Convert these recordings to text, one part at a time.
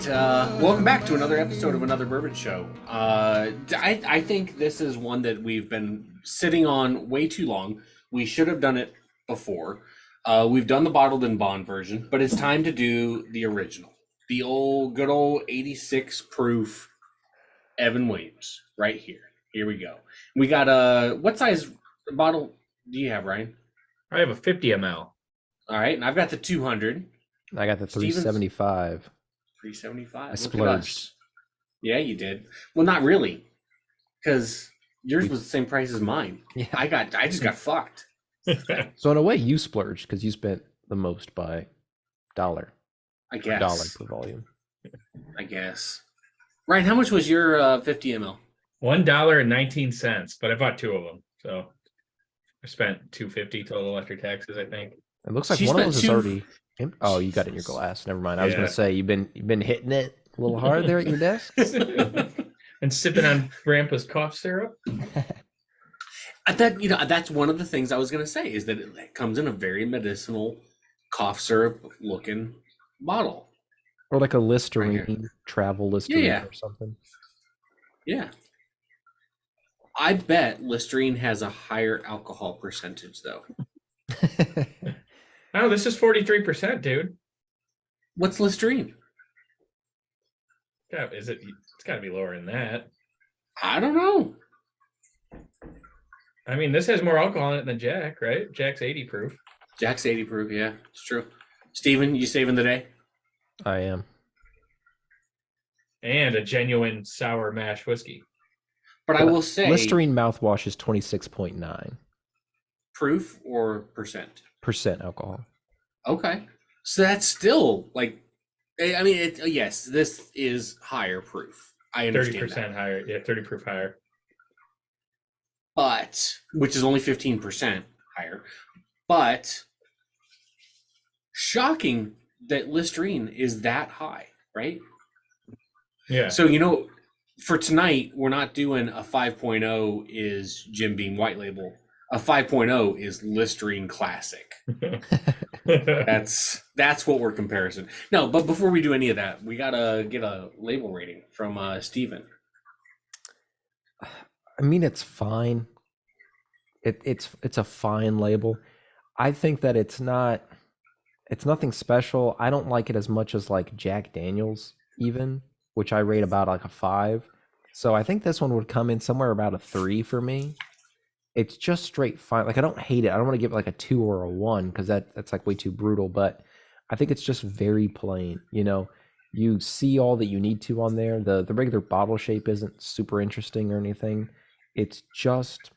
right, welcome back to another episode of Another Bourbon Show. I think this is one that we've been sitting on way too long. We should have done it before. We've done the bottled and bond version, but it's time to do the original. The good old 86 proof Evan Williams right here. Here we go. We got what size bottle do you have, Ryan? I have a 50 ml. All right, and I've got the 200. I got the 375. 375. I splurged. Yeah, you did. Well, not really, because yours was the same price as mine. Yeah. I just got fucked. So in a way, you splurged because you spent the most by dollar. I guess. Dollar per volume. I guess. Ryan, how much was your 50 ml? $1.19, but I bought two of them, so I spent $2.50 total after taxes, I think. It looks like one of those is already. Oh, you got it in your glass. Never mind. I was going to say you've been hitting it a little hard there at your desk. And sipping on Grandpa's cough syrup. That's one of the things I was going to say is that it comes in a very medicinal cough syrup looking bottle, or like a Listerine, travel Listerine or something. Yeah. I bet Listerine has a higher alcohol percentage though. Oh, this is 43%, dude. What's Listerine? Yeah, it's got to be lower than that. I don't know. I mean, this has more alcohol in it than Jack, right? Jack's 80 proof. Jack's 80 proof, yeah, it's true. Steven, you saving the day? I am. And a genuine sour mash whiskey. But I will say Listerine mouthwash is 26.9. Proof or percent? Percent alcohol. Okay. So that's still like, I mean, yes, this is higher proof. I understand 30% that. higher. Yeah, 30 proof higher. But, which is only 15% higher. But, shocking that Listerine is that high, right? Yeah. So, for tonight, we're not doing a 5.0 is Jim Beam White Label. A 5.0 is Listerine Classic. That's what we're comparison. No, but before we do any of that, we gotta get a label rating from Steven. I mean, it's fine. It's a fine label. I think that it's nothing special. I don't like it as much as like Jack Daniel's even, which I rate about like a 5. So I think this one would come in somewhere about a 3 for me. It's just straight fine. Like, I don't hate it. I don't want to give it like a 2 or a 1 because that's like way too brutal. But I think it's just very plain. You see all that you need to on there. The regular bottle shape isn't super interesting or anything. It's just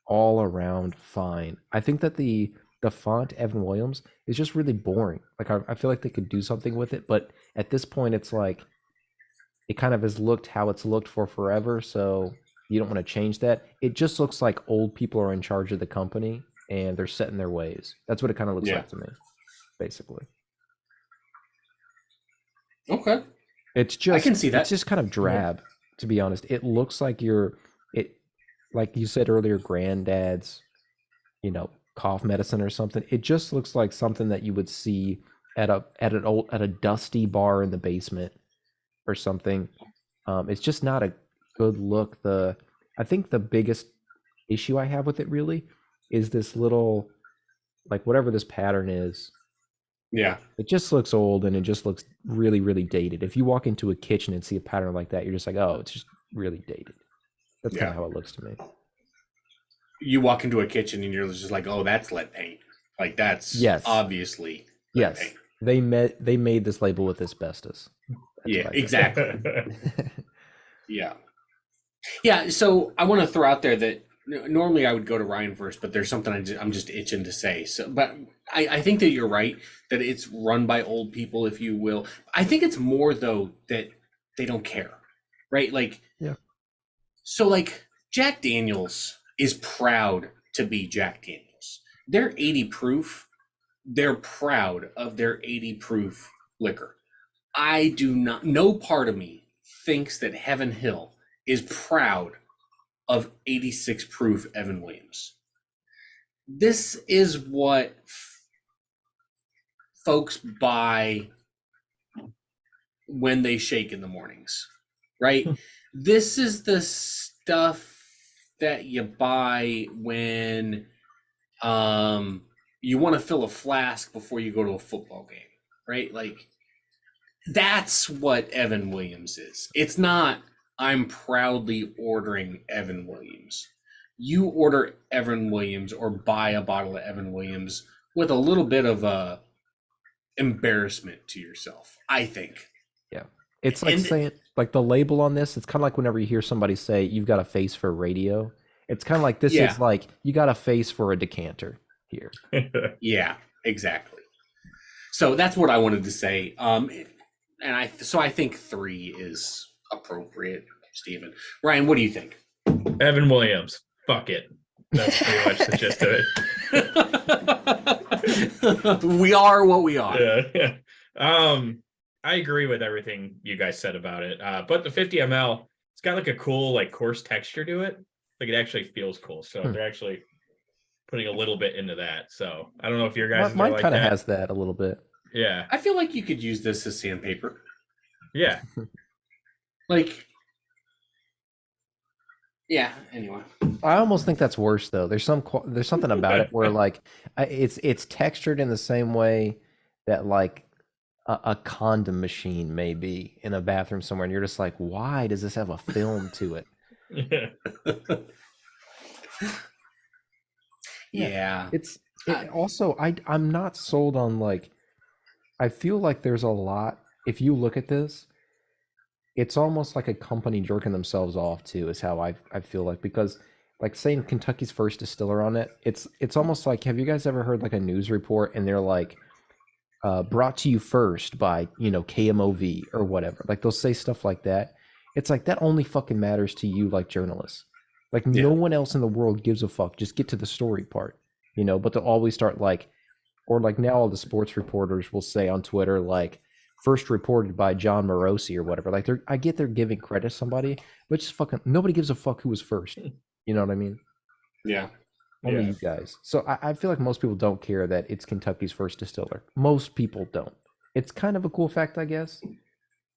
all around fine. I think that the font Evan Williams is just really boring. Like, I feel like they could do something with it, but at this point, it's like it kind of has looked how it's looked for forever. So you don't want to change that. It just looks like old people are in charge of the company and they're set in their ways. That's what it kind of looks like to me, basically. Okay. It's just, I can see that. It's just kind of drab, to be honest. It looks like like you said earlier, granddad's, cough medicine or something. It just looks like something that you would see at a dusty bar in the basement or something. It's just not a good look. I think the biggest issue I have with it really is this little, like, whatever this pattern is. Yeah. It just looks old and it just looks really, really dated. If you walk into a kitchen and see a pattern like that, you're just like, oh, it's just really dated. That's kind of how it looks to me. You walk into a kitchen and you're just like, oh, that's lead paint. Like, that's obviously lead paint. They made this label with asbestos. Yeah, exactly. Yeah, so I want to throw out there that normally I would go to Ryan first, but there's something I'm just itching to say. So, but I think that you're right, that it's run by old people, if you will. I think it's more, though, that they don't care, right? Like, so, like, Jack Daniel's is proud to be Jack Daniel's. They're 80 proof. They're proud of their 80 proof liquor. No part of me thinks that Heaven Hill is proud of 86 proof Evan Williams. This is what folks buy when they shake in the mornings, right? This is the stuff that you buy when you want to fill a flask before you go to a football game, right? Like that's what Evan Williams is. It's not I'm proudly ordering Evan Williams. You order Evan Williams or buy a bottle of Evan Williams with a little bit of a embarrassment to yourself, I think. Yeah. It's like And saying, like the label on this, it's kind of like whenever you hear somebody say, you've got a face for radio. It's kind of like this Yeah. is like, you got a face for a decanter here. yeah, exactly. So that's what I wanted to say. And I think 3 is appropriate, Stephen. Ryan, what do you think? Evan Williams. Fuck it. That's pretty much the gist of it. We are what we are. Yeah. I agree with everything you guys said about it. But the 50 ml, it's got like a cool like coarse texture to it. Like it actually feels cool. So they're actually putting a little bit into that. So I don't know if your guys Mine like kind of that. has that a little bit. Yeah. I feel like you could use this as sandpaper. Yeah. Like, yeah. Anyway, I almost think that's worse though. There's something about it where like it's textured in the same way that like a condom machine may be in a bathroom somewhere, and you're just like, why does this have a film to it? yeah. Also I'm not sold on like, I feel like there's a lot, if you look at this, it's almost like a company jerking themselves off too, is how I feel like, because like saying Kentucky's first distiller on it, it's almost like, have you guys ever heard like a news report and they're like, brought to you first by, KMOV or whatever. Like they'll say stuff like that. It's like that only fucking matters to you, like journalists. Like no one else in the world gives a fuck. Just get to the story part, but they'll always start like, or like now all the sports reporters will say on Twitter, like first reported by John Morosi or whatever. Like I get they're giving credit to somebody, but just fucking nobody gives a fuck who was first. You know what I mean? Yeah. Only you guys. So I feel like most people don't care that it's Kentucky's first distiller. Most people don't. It's kind of a cool fact, I guess.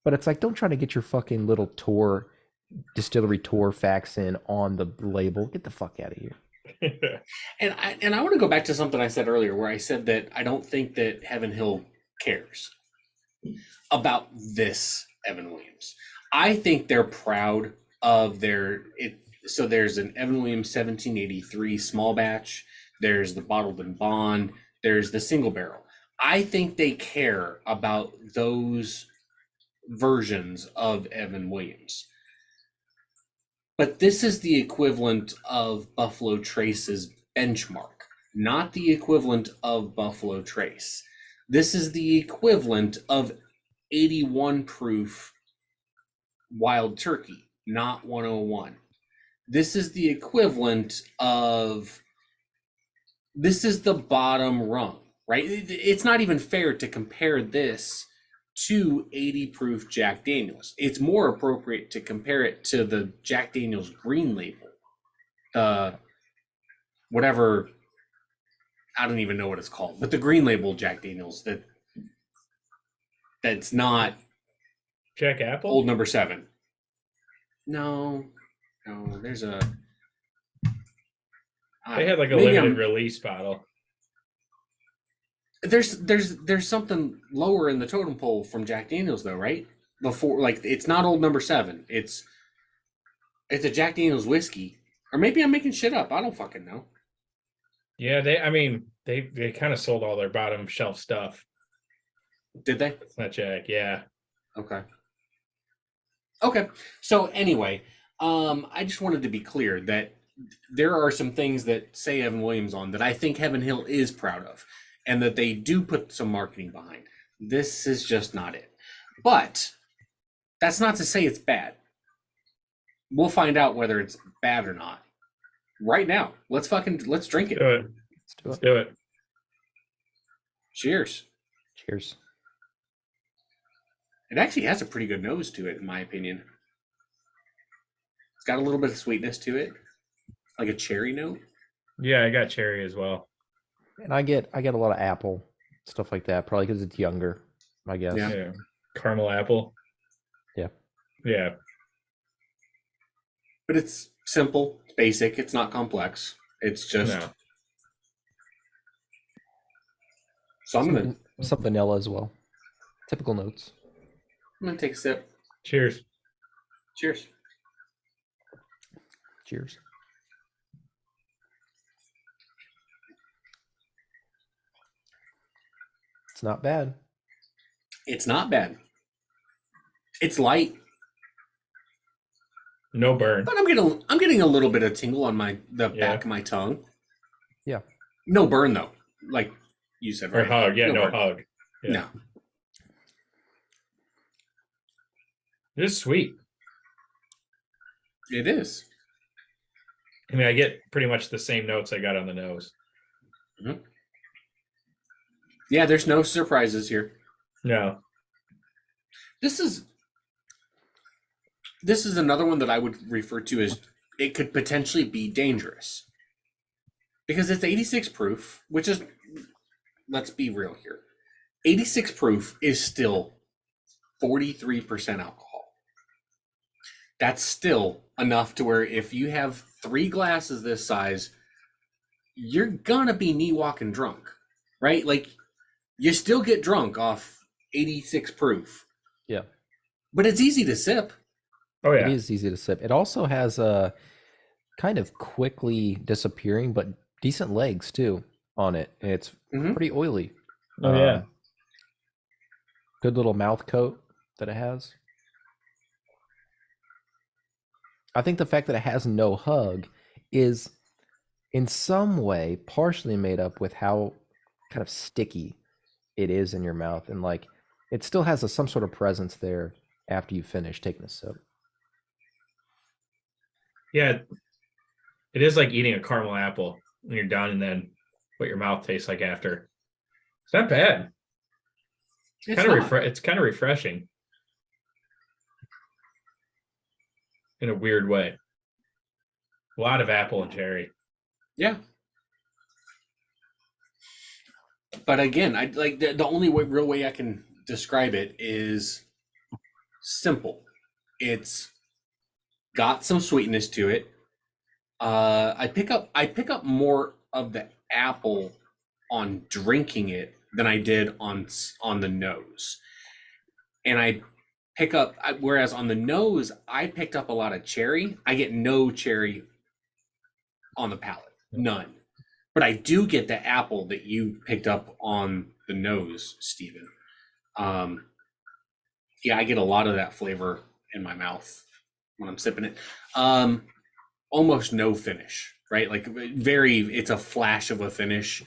But it's like, don't try to get your fucking little distillery tour facts in on the label. Get the fuck out of here. And I want to go back to something I said earlier, where I said that I don't think that Heaven Hill cares about this Evan Williams. I think they're proud of so there's an Evan Williams 1783 small batch. There's the bottled and bond. There's the single barrel. I think they care about those versions of Evan Williams. But this is the equivalent of Buffalo Trace's benchmark, not the equivalent of Buffalo Trace. This is the equivalent of 81 proof Wild Turkey, not 101. This is the equivalent of, this is the bottom rung, right? It's not even fair to compare this to 80 proof Jack Daniels. It's more appropriate to compare it to the Jack Daniels green label. Whatever, I don't even know what it's called, but the green label Jack Daniels that's not Jack Apple? Old Number 7. No, there's a. They had like a limited release bottle. There's something lower in the totem pole from Jack Daniels though, right? Before, like, it's not Old Number 7. It's a Jack Daniels whiskey, or maybe I'm making shit up. I don't fucking know. Yeah, they kind of sold all their bottom shelf stuff. Did they? It's not Jack. Yeah. Okay. So anyway, I just wanted to be clear that there are some things that say Evan Williams on that I think Heaven Hill is proud of, and that they do put some marketing behind. This is just not it. But that's not to say it's bad. We'll find out whether it's bad or not. Right now, let's drink it. Do it. Let's do it. Cheers. Cheers. It actually has a pretty good nose to it, in my opinion. It's got a little bit of sweetness to it, like a cherry note. Yeah, I got cherry as well. And I get a lot of apple, stuff like that, probably because it's younger, I guess. Yeah. Caramel apple. Yeah. But it's simple, basic. It's not complex. It's just. No. So Some vanilla as well. Typical notes. I'm gonna take a sip. Cheers. Cheers. Cheers. It's not bad. It's not bad. It's light, No burn. but I'm getting a little bit of tingle on the back of my tongue. Yeah. No burn though, like you said, Or right? hug. Yeah, no burn. hug. Yeah. No. It is sweet. It is. I mean, I get pretty much the same notes I got on the nose. Mm-hmm. Yeah, there's no surprises here. No. This is another one that I would refer to as it could potentially be dangerous. Because it's 86 proof, which is, let's be real here. 86 proof is still 43% alcohol. That's still enough to where if you have 3 glasses this size, you're gonna be knee walking drunk, right? Like, you still get drunk off 86 proof. Yeah. But it's easy to sip. Oh, yeah. It is easy to sip. It also has a kind of quickly disappearing, but decent legs too on it. And it's pretty oily. Oh, yeah. Good little mouth coat that it has. I think the fact that it has no hug is in some way partially made up with how kind of sticky it is in your mouth. And like, it still has some sort of presence there after you finish taking a sip. Yeah. It is like eating a caramel apple when you're done and then what your mouth tastes like after. It's not bad. It's kind of refreshing in a weird way. A lot of apple and cherry. Yeah. But again, I like the only real way I can describe it is simple. It's got some sweetness to it. I pick up more of the apple on drinking it than I did on the nose. And I pick up whereas on the nose I picked up a lot of cherry. I get no cherry on the palate. None. But I do get the apple that you picked up on the nose, Stephen. Yeah, I get a lot of that flavor in my mouth when I'm sipping it. Almost no finish, right? Like it's a flash of a finish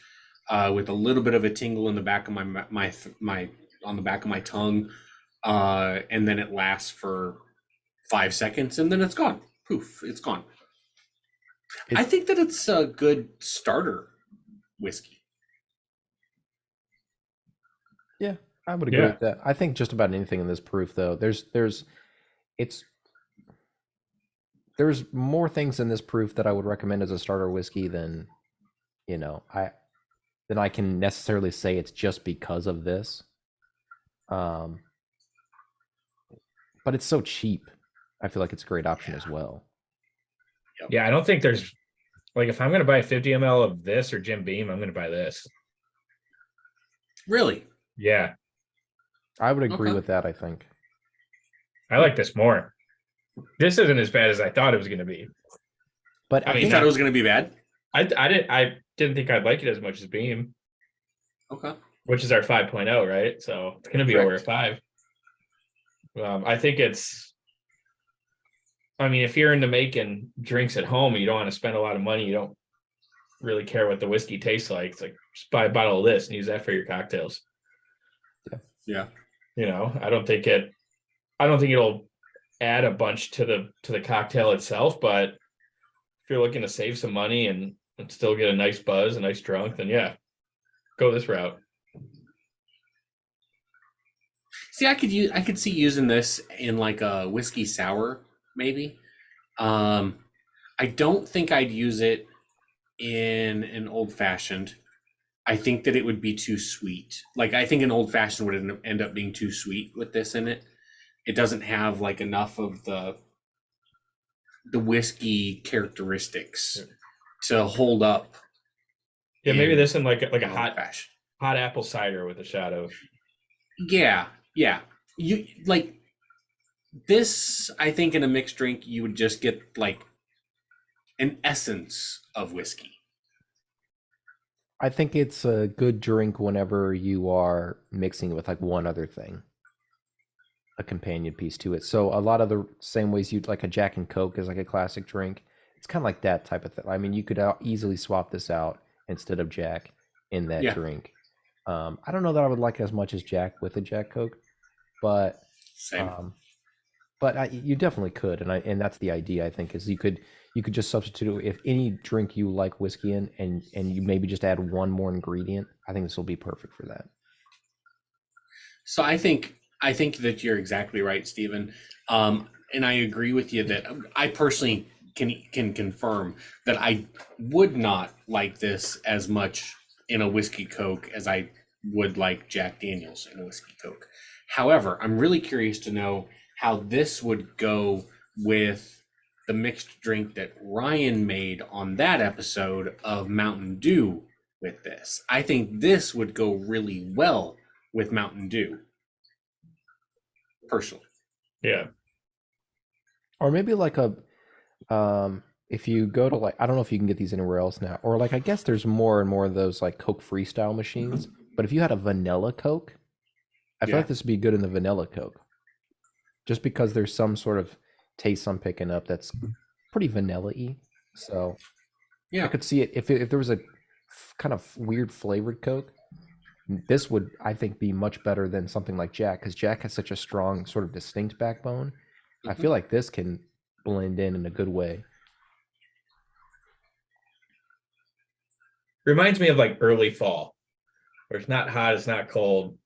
with a little bit of a tingle in the back of my on the back of my tongue, and then it lasts for 5 seconds, and then it's gone. Poof, it's gone. I think that it's a good starter whiskey. Yeah, I would agree with that. I think just about anything in this proof, though, there's more things in this proof that I would recommend as a starter whiskey than I can necessarily say it's just because of this. But it's so cheap. I feel like it's a great option as well. Yeah, I don't think there's like if I'm going to buy 50 ml of this or Jim Beam, I'm going to buy this. Really? Yeah. I would agree with that, I think. I like this more. This isn't as bad as I thought it was going to be. But I mean, you thought it was going to be bad? I didn't think I'd like it as much as Beam. Okay. Which is our 5.0, right? So it's going to be over a 5. I think I mean, if you're into making drinks at home, you don't want to spend a lot of money. You don't really care what the whiskey tastes like. It's like just buy a bottle of this and use that for your cocktails. Yeah. I don't think it'll add a bunch to the cocktail itself, but if you're looking to save some money and still get a nice buzz, a nice drunk, then yeah, go this route. See, I could see using this in like a whiskey sour, maybe. I don't think I'd use it in an old fashioned. I think that it would be too sweet. Like I think an old fashioned would end up being too sweet with this in it. it doesn't have like enough of the whiskey characteristics to hold up. Yeah, maybe in this and like a an old hot fashioned. apple cider with a shot of. Yeah, yeah. You like this, I think in a mixed drink you would just get like an essence of whiskey. I think it's a good drink whenever you are mixing it with like one other thing, a companion piece to it. So a lot of the same ways you'd like a Jack and Coke is like a classic drink. It's kind of like that type of thing. I mean, you could easily swap this out instead of Jack in that Yeah. drink. I don't know that I would like it as much as Jack with a Jack Coke, but Same. you definitely could, and that's the idea. I think is you could just substitute it if any drink you like whiskey in, and you maybe just add one more ingredient. I think this will be perfect for that. So I think that you're exactly right, Stephen. And I agree with you that I personally can confirm that I would not like this as much in a whiskey Coke as I would like Jack Daniels in a whiskey Coke. However, I'm really curious to know how this would go with the mixed drink that Ryan made on that episode of Mountain Dew with this. I think this would go really well with Mountain Dew, personally. Yeah. Or maybe like a if you go to like I don't know if you can get these anywhere else now, or like I guess there's more and more of those like Coke freestyle machines. But if you had a vanilla Coke, I feel Yeah. like this would be good in the vanilla Coke, just because there's some sort of taste I'm picking up that's pretty vanilla-y. So I Yeah. could see it if there was a kind of weird flavored Coke. This would, I think, be much better than something like Jack, because Jack has such a strong, sort of distinct backbone. I feel like this can blend in a good way. Reminds me of like early fall, where it's not hot, it's not cold.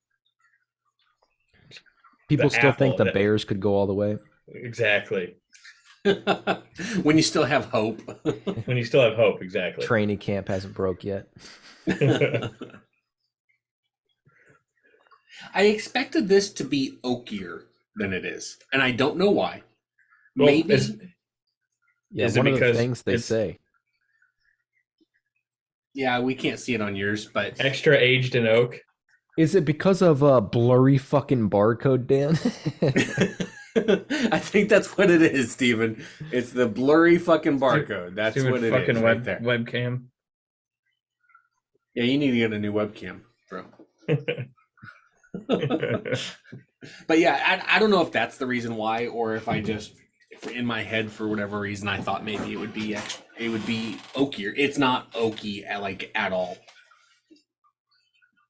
People The still think apple the that- Bears could go all the way. Exactly. When you still have hope. When you still have hope, exactly. Training camp hasn't broke yet. I expected this to be oakier than it is, and I don't know why. Well, Maybe Yeah, Is it one of the because things they it's- say. yeah, we can't see it on yours, but extra aged in oak. Is it because of a blurry fucking barcode, Dan? I think that's what it is, Steven. It's the blurry fucking barcode. That's Stupid what it fucking is right there. webcam. Yeah, you need to get a new webcam, bro. But yeah, I don't know if that's the reason why, or if I just if in my head for whatever reason I thought maybe it would be oakier. It's not oaky at all.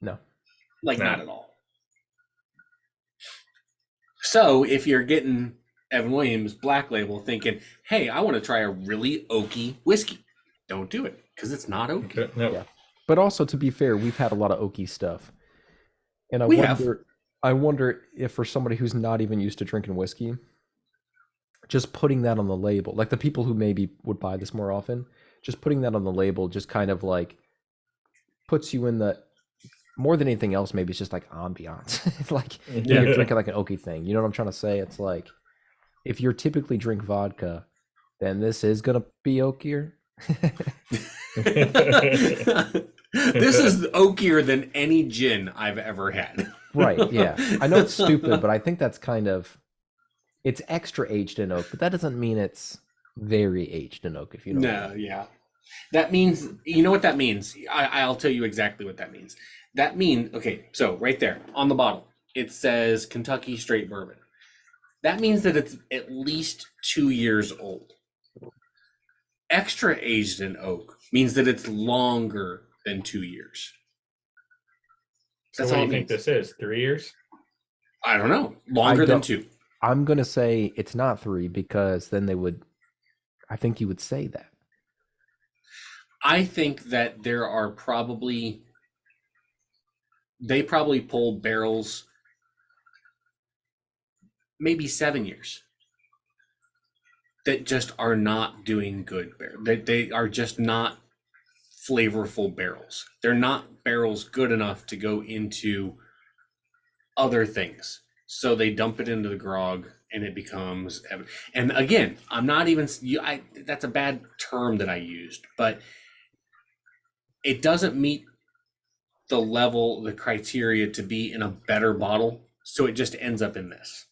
No. Like No. not at all. So if you're getting Evan Williams Black Label thinking, hey, I want to try a really oaky whiskey, don't do it because it's not oaky. No. Yeah. But also, to be fair, we've had a lot of oaky stuff, and We have. I wonder if for somebody who's not even used to drinking whiskey, just putting that on the label, like the people who maybe would buy this more often, just putting that on the label just kind of like puts you in the more than anything else. Maybe it's just like ambiance, it's like you're drinking like an oaky thing. You know what I'm trying to say? It's like if you're typically drink vodka, then this is gonna be oakier. This is oakier than any gin I've ever had. Right, yeah. I know it's stupid, but I think that's kind of it's extra aged in oak, but that doesn't mean it's very aged in oak, if you know what I No, mean. yeah. That means, you know what that means? I'll tell you exactly what that means. That means, okay, so right there on the bottle, it says Kentucky Straight Bourbon. That means that it's at least 2 years old. Extra aged in oak means that it's longer than 2 years. So That's what do all you it think means. this is? 3 years? I don't know. Longer than don't- 2. I'm gonna say it's not 3 because then I think you would say that. I think that they probably pull barrels maybe 7 years that just are not doing good. They are just not flavorful barrels. They're not barrels good enough to go into other things. So they dump it into the grog, and it becomes. And again, I'm not even. That's a bad term that I used, but it doesn't meet the level, the criteria to be in a better bottle. So it just ends up in this.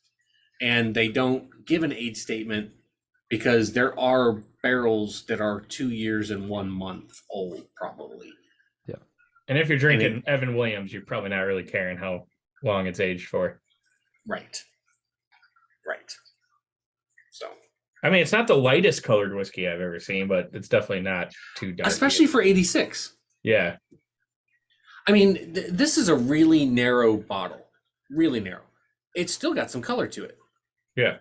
And they don't give an age statement because there are barrels that are 2 years and 1 month old, probably. Yeah. And if you're drinking Evan Williams, you're probably not really caring how long it's aged for. Right. Right. So. I mean, it's not the lightest colored whiskey I've ever seen, but it's definitely not too dark. Especially for 86. Yeah. I mean, this is a really narrow bottle. Really narrow. It's still got some color to it. Yeah.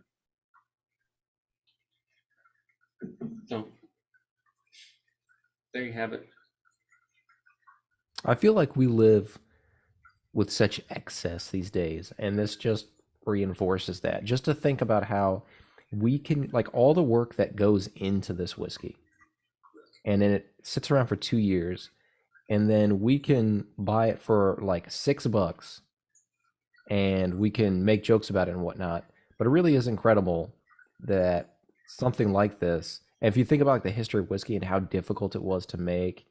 So, there you have it. I feel like we live with such excess these days, and this just reinforces that. Just to think about how we can, like, all the work that goes into this whiskey, and then it sits around for 2 years, and then we can buy it for like $6, and we can make jokes about it and whatnot. But it really is incredible that something like this, and if you think about like the history of whiskey and how difficult it was to make,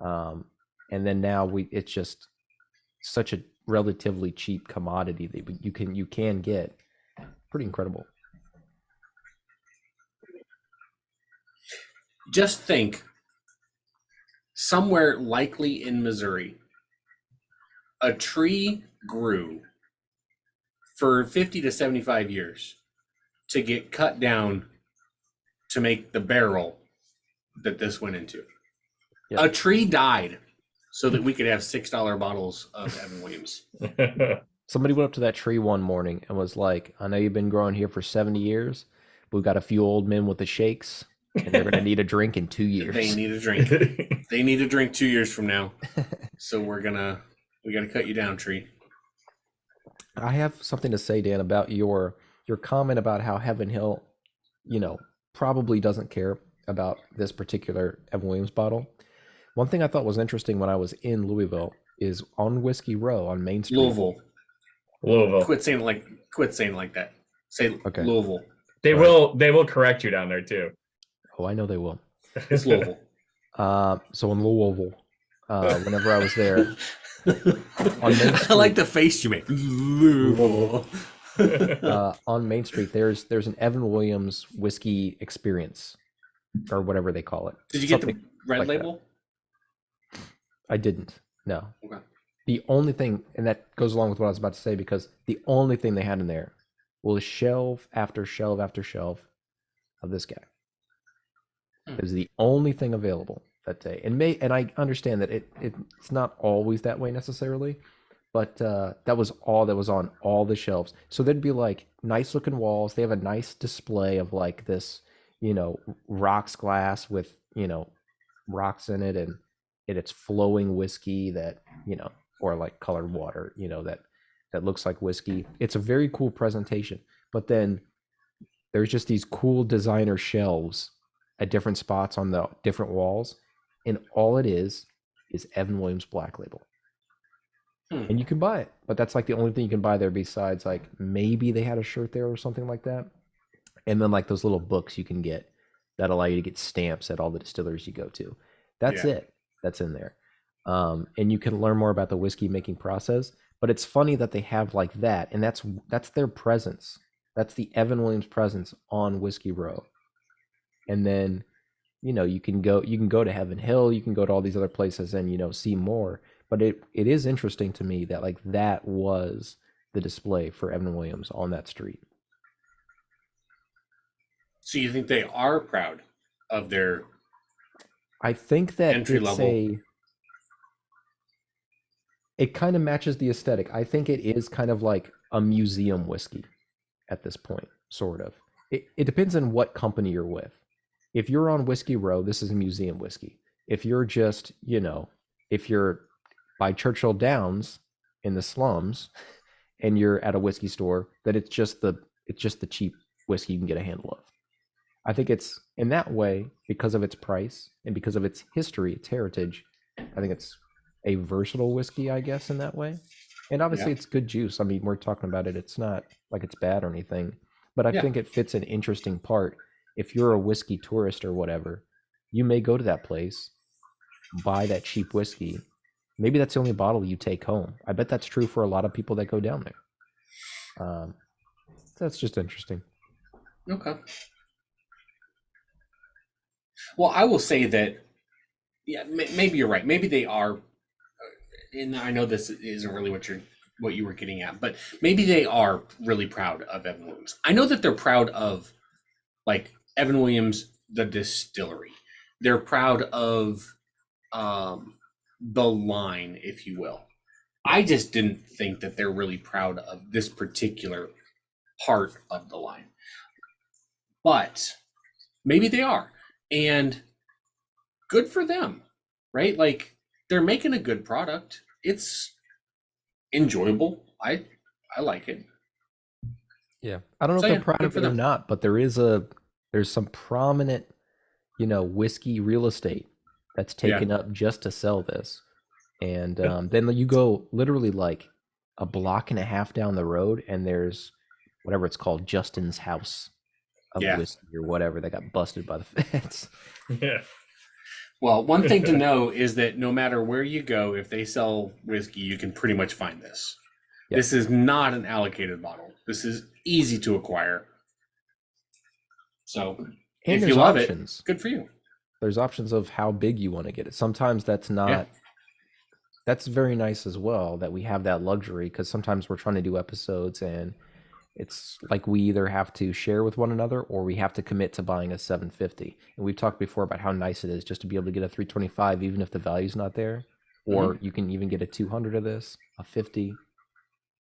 and then now it's just such a relatively cheap commodity that you can get. Pretty incredible. Just think, somewhere likely in Missouri, a tree grew for 50 to 75 years to get cut down to make the barrel that this went into. Yep. A tree died so that we could have $6 bottles of Evan Williams. Somebody went up to that tree one morning and was like, I know you've been growing here for 70 years, but we've got a few old men with the shakes, and they're going to need a drink in 2 years. They need a drink. They need a drink 2 years from now. So we got to cut you down, tree. I have something to say, Dan, about your comment about how Heaven Hill, probably doesn't care about this particular Evan Williams bottle. One thing I thought was interesting when I was in Louisville is on Whiskey Row on Main Street. Louisville. Quit saying like that. Say okay. Louisville. They will correct you down there too. Oh, I know they will. It's Louisville. So in Louisville, whenever I was there, on Main Street, I like the face you make. Louisville. On Main Street, there's an Evan Williams whiskey experience, or whatever they call it. Did you get the red like label? That. I didn't. No. Okay. The only thing, and that goes along with what I was about to say, because the only thing they had in there was shelf after shelf after shelf of this guy. It was the only thing available that day. And I understand that it's not always that way necessarily, but that was all that was on all the shelves. So there'd be like nice looking walls. They have a nice display of like this, rocks glass with, rocks in it, and it's flowing whiskey that, or like colored water, that looks like whiskey. It's a very cool presentation. But then there's just these cool designer shelves at different spots on the different walls, and all it is Evan Williams Black Label. And you can buy it, but that's like the only thing you can buy there, besides like maybe they had a shirt there or something like that. And then like those little books you can get that allow you to get stamps at all the distilleries you go to. That's it. That's in there. And you can learn more about the whiskey making process. But it's funny that they have like that, and that's their presence. That's the Evan Williams presence on Whiskey Row. And then, you can go to Heaven Hill, you can go to all these other places and, see more. But it is interesting to me that like that was the display for Evan Williams on that street. So you think they are proud of their I think that entry level? It kind of matches the aesthetic. I think it is kind of like a museum whiskey at this point, sort of. It depends on what company you're with. If you're on Whiskey Row, this is a museum whiskey. If you're just, if you're by Churchill Downs in the slums and you're at a whiskey store, that it's just the cheap whiskey you can get a handle of. I think it's in that way, because of its price and because of its history, its heritage. I think it's a versatile whiskey, I guess, in that way. And obviously, Yeah. it's good juice. I mean, we're talking about it. It's not like it's bad or anything, but I Yeah. think it fits an interesting part. If you're a whiskey tourist or whatever, you may go to that place, buy that cheap whiskey. Maybe that's the only bottle you take home. I bet that's true for a lot of people that go down there. That's just interesting. Okay. Well, I will say that, yeah, maybe you're right. Maybe they are, and I know this isn't really what you were getting at, but maybe they are really proud of Evan Williams. I know that they're proud of like Evan Williams, the distillery. They're proud of the line, if you will. I just didn't think that they're really proud of this particular part of the line, but maybe they are, and good for them, right? Like they're making a good product. It's enjoyable. I like it. Yeah. I don't know So if they're yeah, proud good of for it or them. not, but there's some prominent, whiskey real estate that's Yeah. taken up just to sell this. And then you go literally like a block and a half down the road, and there's whatever it's called, Justin's House of Yeah. Whiskey or whatever that got busted by the feds. Yeah. Well, one thing to know is that no matter where you go, if they sell whiskey, you can pretty much find this. Yeah. This is not an allocated bottle. This is easy to acquire. So And if there's you love options. it, good for you. There's options of how big you want to get it. Sometimes that's Yeah. not. That's very nice as well that we have that luxury, because sometimes we're trying to do episodes and it's like we either have to share with one another or we have to commit to buying a 750. And we've talked before about how nice it is just to be able to get a 325 even if the value's not there. Or you can even get a 200 of this, a 50.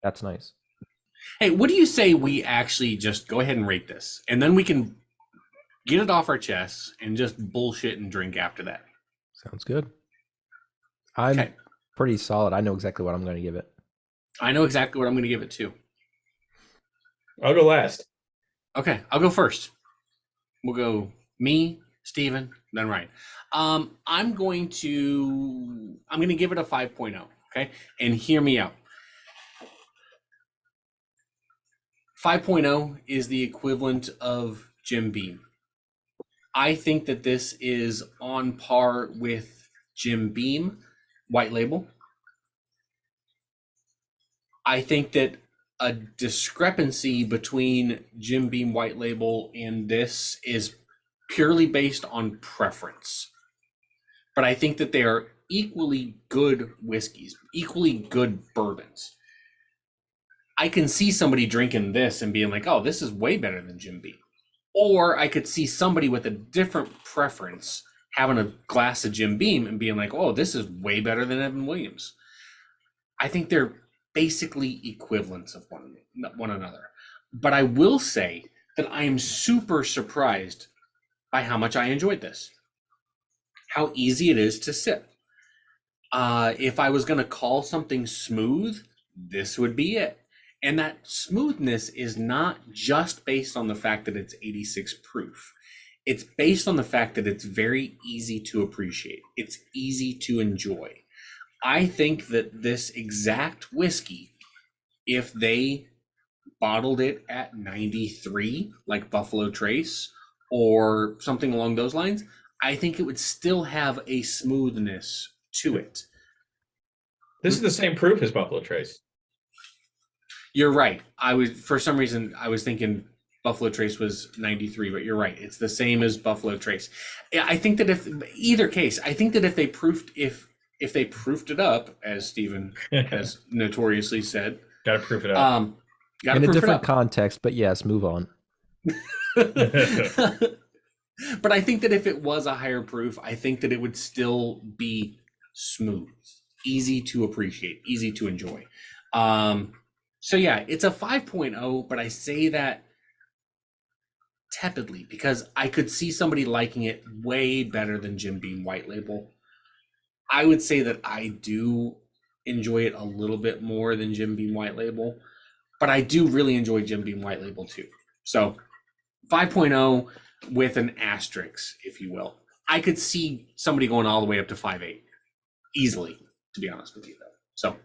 That's nice. Hey, what do you say we actually just go ahead and rate this, and then we can get it off our chests and just bullshit and drink after that? Sounds good. I'm Okay. pretty solid. I know exactly what I'm going to give it. I know exactly what I'm going to give it to. I'll go last. Okay, I'll go first. We'll go me, Steven, then Ryan. I'm going to give it a 5.0. Okay, and hear me out. 5.0 is the equivalent of Jim Beam. I think that this is on par with Jim Beam White Label. I think that a discrepancy between Jim Beam White Label and this is purely based on preference. But I think that they are equally good whiskeys, equally good bourbons. I can see somebody drinking this and being like, oh, this is way better than Jim Beam. Or I could see somebody with a different preference having a glass of Jim Beam and being like, oh, this is way better than Evan Williams. I think they're basically equivalents of one another. But I will say that I am super surprised by how much I enjoyed this, how easy it is to sip. If I was going to call something smooth, this would be it. And that smoothness is not just based on the fact that it's 86 proof. It's based on the fact that it's very easy to appreciate. It's easy to enjoy. I think that this exact whiskey, if they bottled it at 93, like Buffalo Trace or something along those lines, I think it would still have a smoothness to it. This is the same proof as Buffalo Trace. You're right. For some reason, I was thinking Buffalo Trace was 93, but you're right. It's the same as Buffalo Trace. I think that if they proofed it up, as Stephen has notoriously said, Gotta proof it up. In a different context, but yes, move on. But I think that if it was a higher proof, I think that it would still be smooth, easy to appreciate, easy to enjoy. So yeah, it's a 5.0, but I say that tepidly because I could see somebody liking it way better than Jim Beam White Label. I would say that I do enjoy it a little bit more than Jim Beam White Label, but I do really enjoy Jim Beam White Label too. So 5.0 with an asterisk, if you will. I could see somebody going all the way up to 5.8 easily, to be honest with you, though. So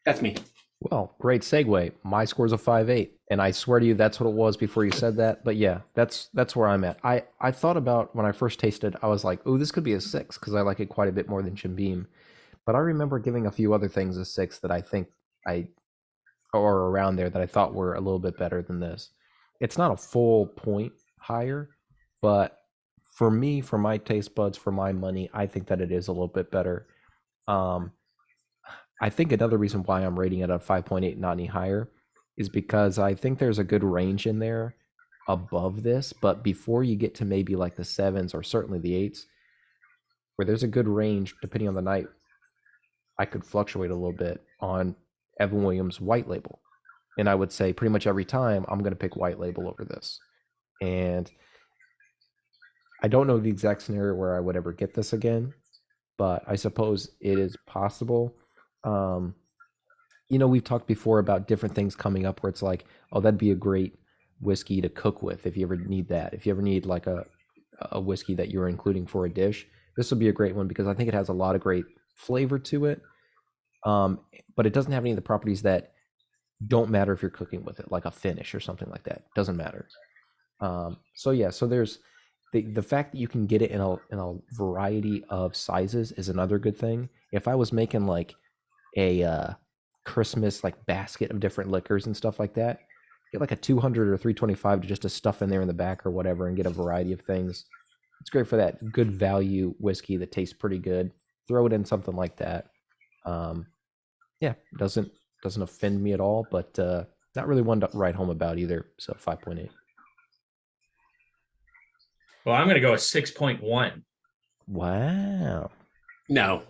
that's me. Well, great segue. My score's a 5.8, and I swear to you, that's what it was before you said that. But yeah, that's where I'm at. I thought about when I first tasted, I was like, oh, this could be a 6 because I like it quite a bit more than Jim Beam. But I remember giving a few other things a 6 that I think I or around there that I thought were a little bit better than this. It's not a full point higher, but for me, for my taste buds, for my money, I think that it is a little bit better. Um, I think another reason why I'm rating it at 5.8, not any higher, is because I think there's a good range in there above this, but before you get to maybe like the 7s or certainly the 8s, where there's a good range depending on the night, I could fluctuate a little bit on Evan Williams white label. And I would say pretty much every time I'm going to pick white label over this. And I don't know the exact scenario where I would ever get this again, but I suppose it is possible. Um, we've talked before about different things coming up where it's like, oh, that'd be a great whiskey to cook with if you ever need that. If you ever need like a whiskey that you're including for a dish, this would be a great one because I think it has a lot of great flavor to it. But it doesn't have any of the properties that don't matter if you're cooking with it, like a finish or something like that. Doesn't matter. So there's the fact that you can get it in a variety of sizes is another good thing. If I was making like a Christmas like basket of different liquors and stuff like that, get like a 200 or 325 to just to stuff in there in the back or whatever and get a variety of things. It's great for that good value whiskey that tastes pretty good. Throw it in something like that. Yeah, doesn't offend me at all, but not really one to write home about either. So 5.8. Well, I'm going to go with 6.1. Wow. No,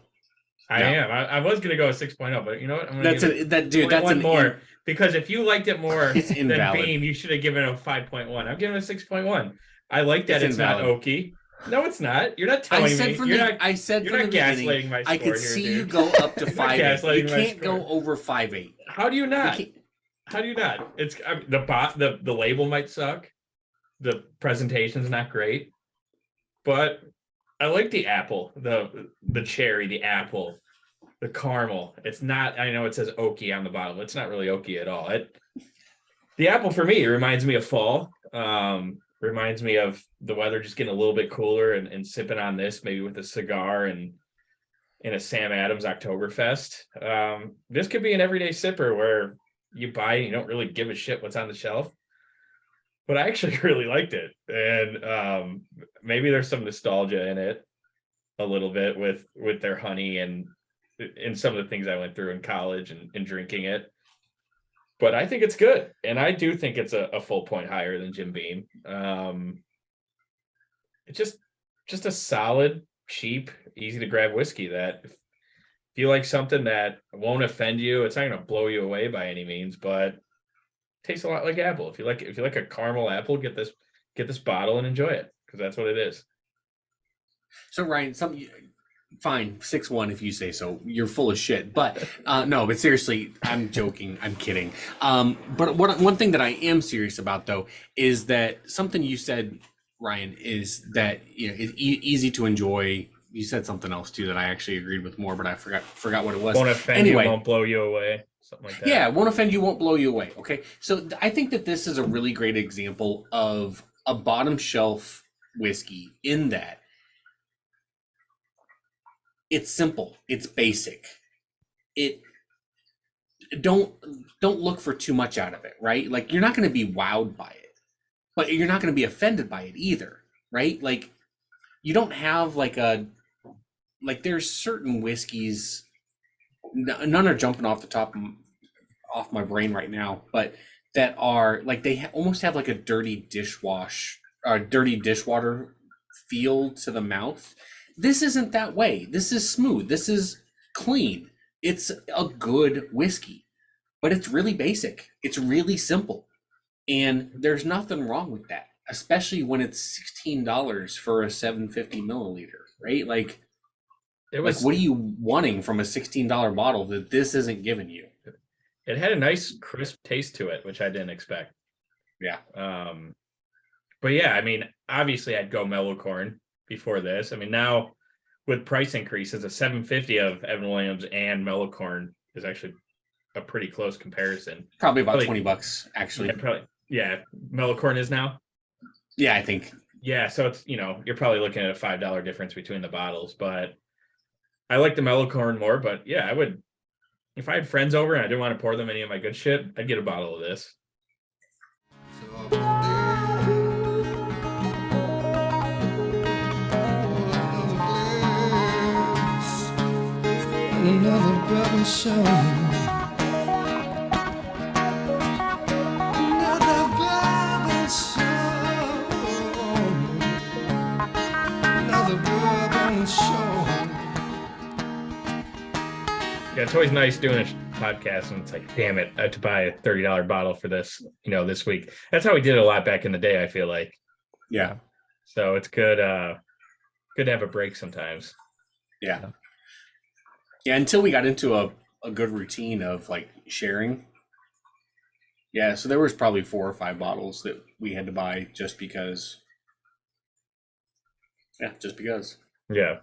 I am. I was going to go with 6.0, but you know what? I'm that's give a that dude. That's one an more because if you liked it more It's than invalid. Beam, you should have given it a 5.1. I'm giving it a 6.1. I like that It's it's not invalid. oaky. No, it's not. You're not I telling said me. from You're the not. I said You're from not the beginning. gaslighting my score I could here, see dude. you go up to You're not 5.8. You gaslighting my can't go score. over 5.8. How do you You not? can't- How do you not? It's the label might suck. The presentation's not great, but I like the apple, the cherry, the apple, the caramel. It's not. I know it says oaky on the bottle. It's not really oaky at all. The apple for me reminds me of fall. Reminds me of the weather just getting a little bit cooler and sipping on this maybe with a cigar and in a Sam Adams Oktoberfest. This could be an everyday sipper where you buy and you don't really give a shit what's on the shelf. But I actually really liked it, and maybe there's some nostalgia in it a little bit with their honey and some of the things I went through in college and drinking it. But I think it's good, and I do think it's a full point higher than Jim Beam. It's just a solid, cheap, easy to grab whiskey that if you like something that won't offend you, it's not going to blow you away by any means, but tastes a lot like apple. If you like a caramel apple, get this bottle and enjoy it because that's what it is. So Ryan, fine, 6.1 if you say so. You're full of shit. But no, but seriously, I'm joking. I'm kidding. But one thing that I am serious about though is that something you said, Ryan, is that it's easy to enjoy. You said something else too that I actually agreed with more, but I forgot what it was. Won't offend Anyway. you, won't blow you away. Something like that. Yeah, won't offend you, won't blow you away. Okay, so I think that this is a really great example of a bottom shelf whiskey in that it's simple, it's basic. It don't look for too much out of it, right? Like you're not going to be wowed by it, but you're not going to be offended by it either, right? Like you don't have there's certain whiskeys. None are jumping off my brain right now, but that are like they almost have like a dirty dishwater feel to the mouth. This isn't that way. This is smooth. This is clean. It's a good whiskey, but it's really basic. It's really simple, and there's nothing wrong with that, especially when it's $16 for a 750 milliliter, right? Like what are you wanting from a $16 bottle that this isn't giving you? It had a nice crisp taste to it, which I didn't expect. Yeah. But yeah, I mean, obviously I'd go mellow corn before this. I mean, now with price increases, a 750 of Evan Williams and mellow corn is actually a pretty close comparison. Probably about Probably- $20 actually. Yeah, Mellocorn is now. Yeah, I think. Yeah, so it's you're probably looking at a $5 difference between the bottles, but I like the Mellocorn more. But yeah, I would if I had friends over and I didn't want to pour them any of my good shit, I'd get a bottle of this. Another bourbon show. Another bourbon show. Another bourbon show. Yeah, it's always nice doing a podcast and it's like, damn it, I had to buy a $30 bottle for this, this week. That's how we did it a lot back in the day, I feel like. Yeah. So it's good to have a break sometimes. Yeah. Yeah, until we got into a good routine of like sharing. Yeah, so there was probably 4 or 5 bottles that we had to buy just because. Yeah, just because. Yeah.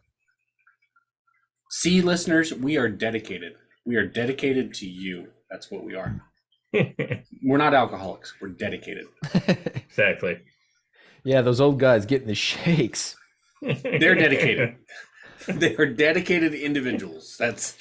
See, listeners, we are dedicated. We are dedicated to you. That's what we are. We're not alcoholics. We're dedicated. Exactly. Yeah, those old guys getting the shakes. They're dedicated. They are dedicated individuals. That's